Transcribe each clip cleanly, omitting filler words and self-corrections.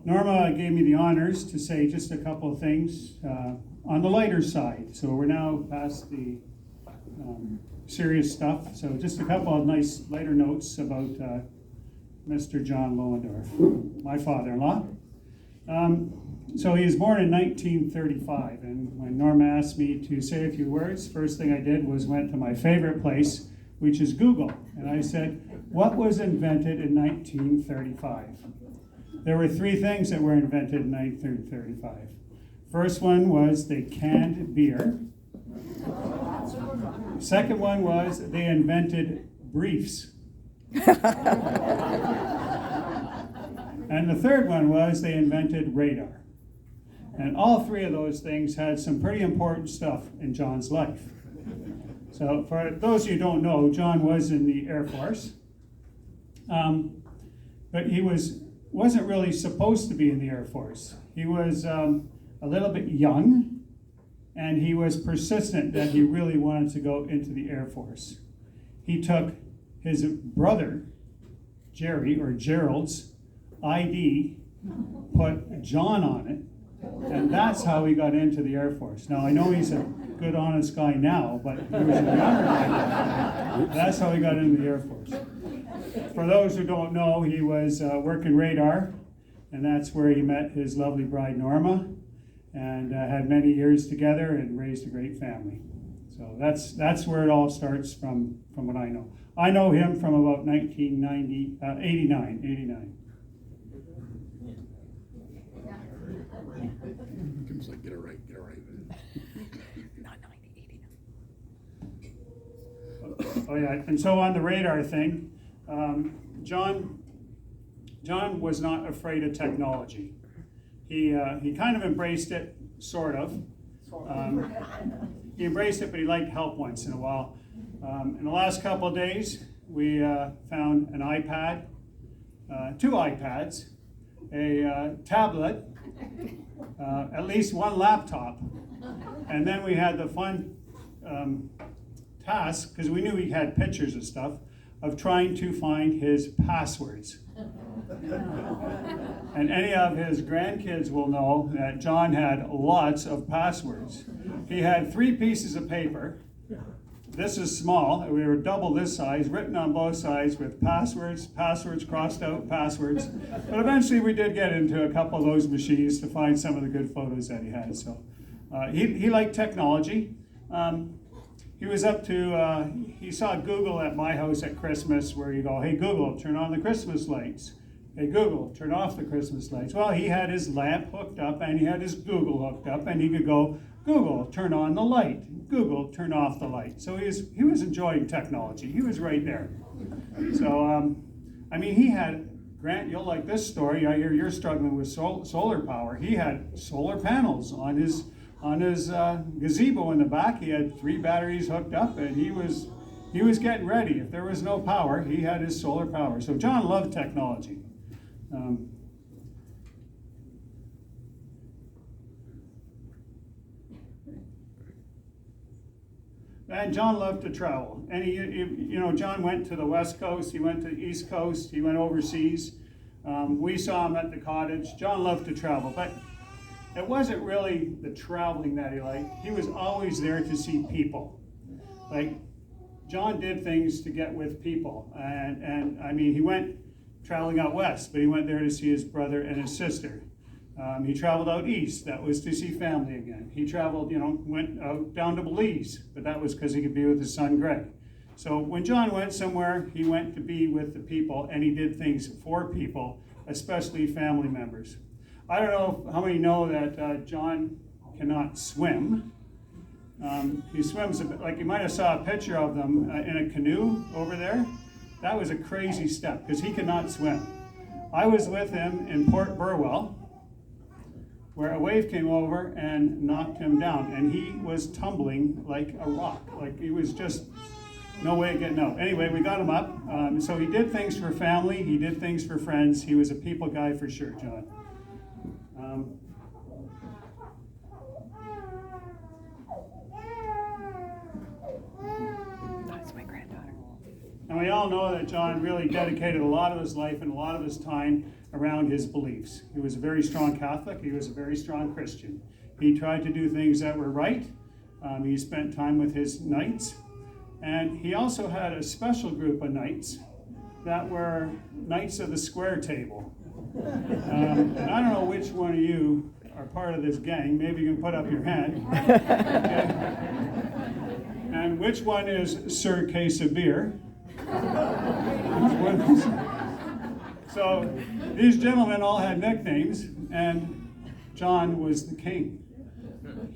Norma gave me the honors to say just a couple of things on the lighter side. So we're now past the serious stuff. So just a couple of nice lighter notes about Mr. John Loehndorf, my father-in-law. So he was born in 1935, and when Norma asked me to say a few words, first thing I did was went to my favorite place, which is Google. And I said, what was invented in 1935? There were three things that were invented in 1935. First one was they canned beer. Second one was they invented briefs. And the third one was they invented radar. And all three of those things had some pretty important stuff in John's life. So for those of you who don't know, John was in the Air Force. But he wasn't really supposed to be in the Air Force. He was a little bit young, and he was persistent that he really wanted to go into the Air Force. He took his brother, Gerald's ID, put John on it, and that's how he got into the Air Force. Now, I know he's a good, honest guy now, but he was a younger guy. That's how he got into the Air Force. For those who don't know, he was working radar, and that's where he met his lovely bride, Norma, and had many years together and raised a great family. So that's where it all starts from what I know. I know him from about 89. Kim's like, get it right. Not 90, 89. Oh yeah, and so on the radar thing, John was not afraid of technology. He kind of embraced it, sort of. He embraced it, but he liked help once in a while. In the last couple of days, we found an iPad, two iPads, a tablet, at least one laptop, and then we had the fun task, because we knew he had pictures and stuff, of trying to find his passwords. And any of his grandkids will know that John had lots of passwords. He had 3 pieces of paper. This is small, we were double this size, written on both sides with passwords crossed out, passwords. But eventually we did get into a couple of those machines to find some of the good photos that he had. So he liked technology. He was up to, he saw Google at my house at Christmas, where you go, hey Google, turn on the Christmas lights. Hey Google, turn off the Christmas lights. Well, he had his lamp hooked up and he had his Google hooked up, and he could go, Google, turn on the light. Google, turn off the light. So he was enjoying technology. He was right there. So, I mean, he had, Grant, you'll like this story. I hear you're struggling with solar power. He had solar panels on his gazebo in the back. He had 3 batteries hooked up, and he was getting ready. If there was no power, he had his solar power. So John loved technology. And John loved to travel. And John went to the West Coast, he went to the East Coast, he went overseas. We saw him at the cottage. John loved to travel, but it wasn't really the traveling that he liked. He was always there to see people. Like, John did things to get with people. And I mean, he went traveling out west, but he went there to see his brother and his sister. He traveled out east, that was to see family again. He traveled, went out down to Belize, but that was because he could be with his son Greg. So when John went somewhere, he went to be with the people, and he did things for people, especially family members. I don't know how many know that John cannot swim. He swims a bit, like you might have saw a picture of them in a canoe over there. That was a crazy step, because he cannot swim. I was with him in Port Burwell, where a wave came over and knocked him down, and he was tumbling like a rock. Like, he was just no way of getting out. Anyway, we got him up. So he did things for family, he did things for friends. He was a people guy for sure, John. That's my granddaughter. And we all know that John really dedicated a lot of his life and a lot of his time around his beliefs. He was a very strong Catholic. He was a very strong Christian. He tried to do things that were right. He spent time with his knights. And he also had a special group of knights that were knights of the square table. And I don't know which one of you are part of this gang. Maybe you can put up your hand. Okay. And which one is Sir Case of Beer? So these gentlemen all had nicknames, and John was the king.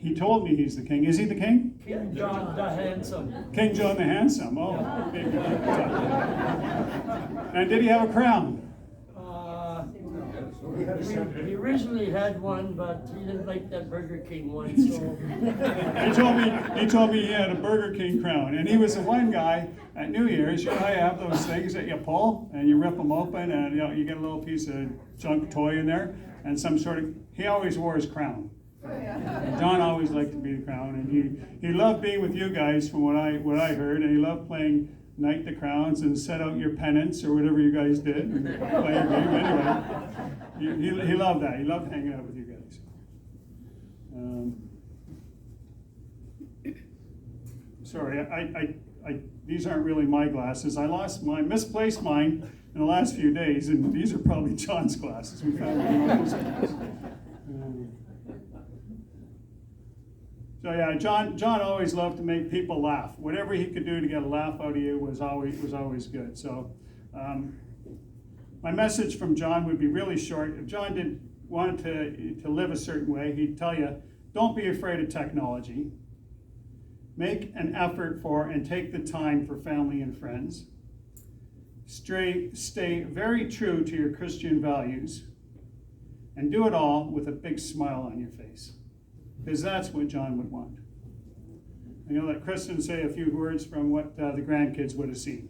He told me he's the king. Is he the king? King John the Handsome. King John the Handsome. Oh, big. And did he have a crown? He originally had one, but he didn't like that Burger King one, so. He told me he had a Burger King crown, and he was the one guy at New Year's. You know how you have those things that you pull and you rip them open, and you get a little piece of junk toy in there, and some sort of. He always wore his crown. John always liked to be the crown, and he loved being with you guys, from what I heard, and he loved playing Knight the Crowns and set out your pennants or whatever you guys did and play your game. Anyway, he loved that. He loved hanging out with you guys. Sorry, I these aren't really my glasses. I misplaced mine in the last few days, and these are probably John's glasses. We found them in those glasses. So yeah, John always loved to make people laugh. Whatever he could do to get a laugh out of you was always good. So my message from John would be really short. If John wanted to live a certain way, he'd tell you, don't be afraid of technology. Make an effort for and take the time for family and friends. Stay very true to your Christian values, and do it all with a big smile on your face. Because that's what John would want. I'm going to let Kristen say a few words from what the grandkids would have seen.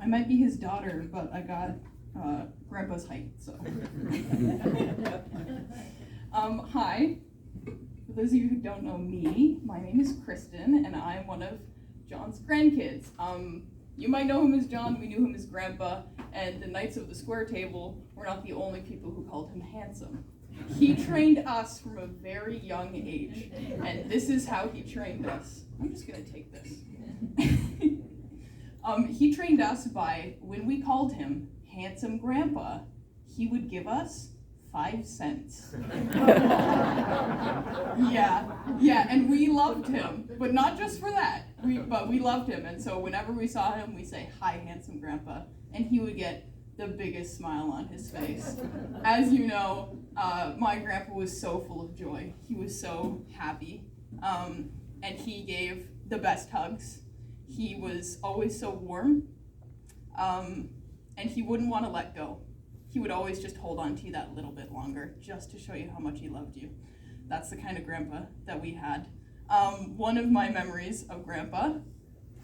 I might be his daughter, but I got Grandpa's height, so. Hi. For those of you who don't know me, my name is Kristen, and I'm one of John's grandkids. You might know him as John, we knew him as Grandpa, and the Knights of the Square Table were not the only people who called him handsome. He trained us from a very young age, and this is how he trained us. I'm just gonna take this. He trained us by, when we called him Handsome Grandpa, he would give us 5 cents. Yeah, and we loved him, but not just for that. But we loved him, and so whenever we saw him, we say, "Hi, Handsome Grandpa," and he would get the biggest smile on his face. As you know, my grandpa was so full of joy. He was so happy, and he gave the best hugs. He was always so warm, and he wouldn't want to let go. He would always just hold on to you that little bit longer, just to show you how much he loved you. That's the kind of grandpa that we had. One of my memories of Grandpa,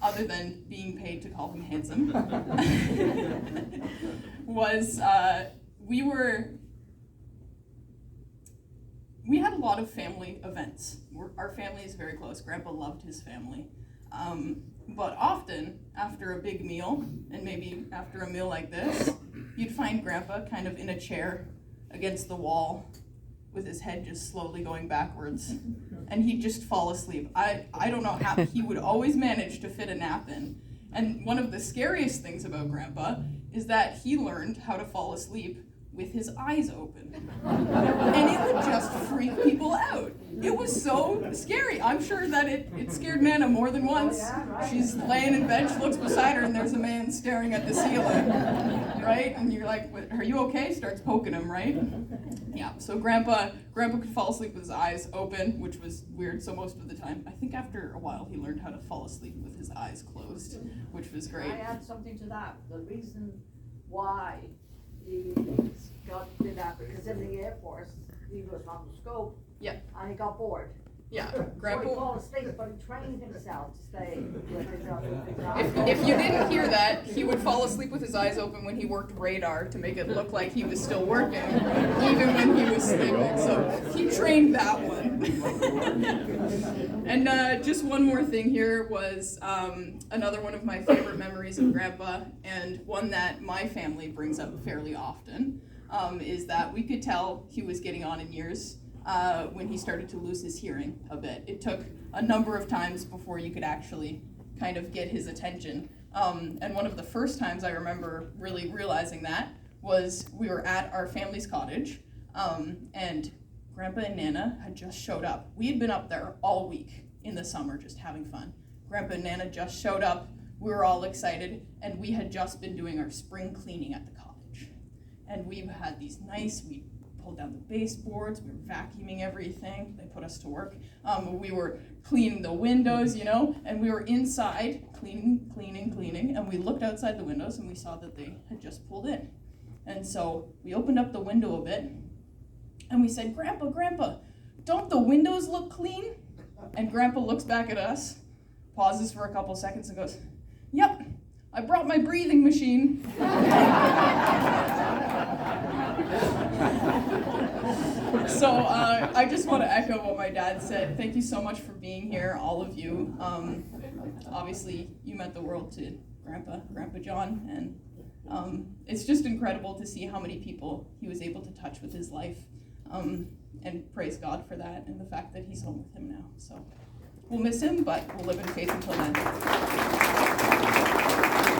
other than being paid to call him handsome, was we had a lot of family events. Our family is very close. Grandpa loved his family. But often, after a big meal, and maybe after a meal like this, you'd find Grandpa kind of in a chair against the wall with his head just slowly going backwards, and he'd just fall asleep. I don't know how he would always manage to fit a nap in. And one of the scariest things about Grandpa is that he learned how to fall asleep with his eyes open. And it would just freak people out. It was so scary. I'm sure that it scared Nana more than once. She's laying in bed, she looks beside her, and there's a man staring at the ceiling, right? And you're like, "Are you okay?" Starts poking him, right? Yeah, so Grandpa could fall asleep with his eyes open, which was weird, so most of the time. I think after a while he learned how to fall asleep with his eyes closed, which was great. I add something to that. The reason why he did that, because in the Air Force, he was on the scope, Yeah. and he got bored. Yeah, So he Grandpa. fall asleep, but he trained himself to stay with his If you didn't hear that, he would fall asleep with his eyes open when he worked radar to make it look like he was still working, even when he was sleeping. So he trained that one. And just one more thing here was another one of my favorite memories of Grandpa, and one that my family brings up fairly often, is that we could tell he was getting on in years when he started to lose his hearing a bit. It took a number of times before you could actually kind of get his attention. And one of the first times I remember really realizing that was we were at our family's cottage, and Grandpa and Nana had just showed up. We had been up there all week in the summer just having fun. Grandpa and Nana just showed up, we were all excited, and we had just been doing our spring cleaning at the cottage. And we had these we pulled down the baseboards, we were vacuuming everything, they put us to work. We were cleaning the windows, and we were inside cleaning, and we looked outside the windows and we saw that they had just pulled in. And so we opened up the window a bit and we said, Grandpa, don't the windows look clean? And Grandpa looks back at us, pauses for a couple seconds and goes, yep, I brought my breathing machine. So I just want to echo what my dad said. Thank you so much for being here, all of you. Obviously, you meant the world to Grandpa John, and it's just incredible to see how many people he was able to touch with his life, and praise God for that and the fact that he's home with him now. So we'll miss him, but we'll live in faith until then.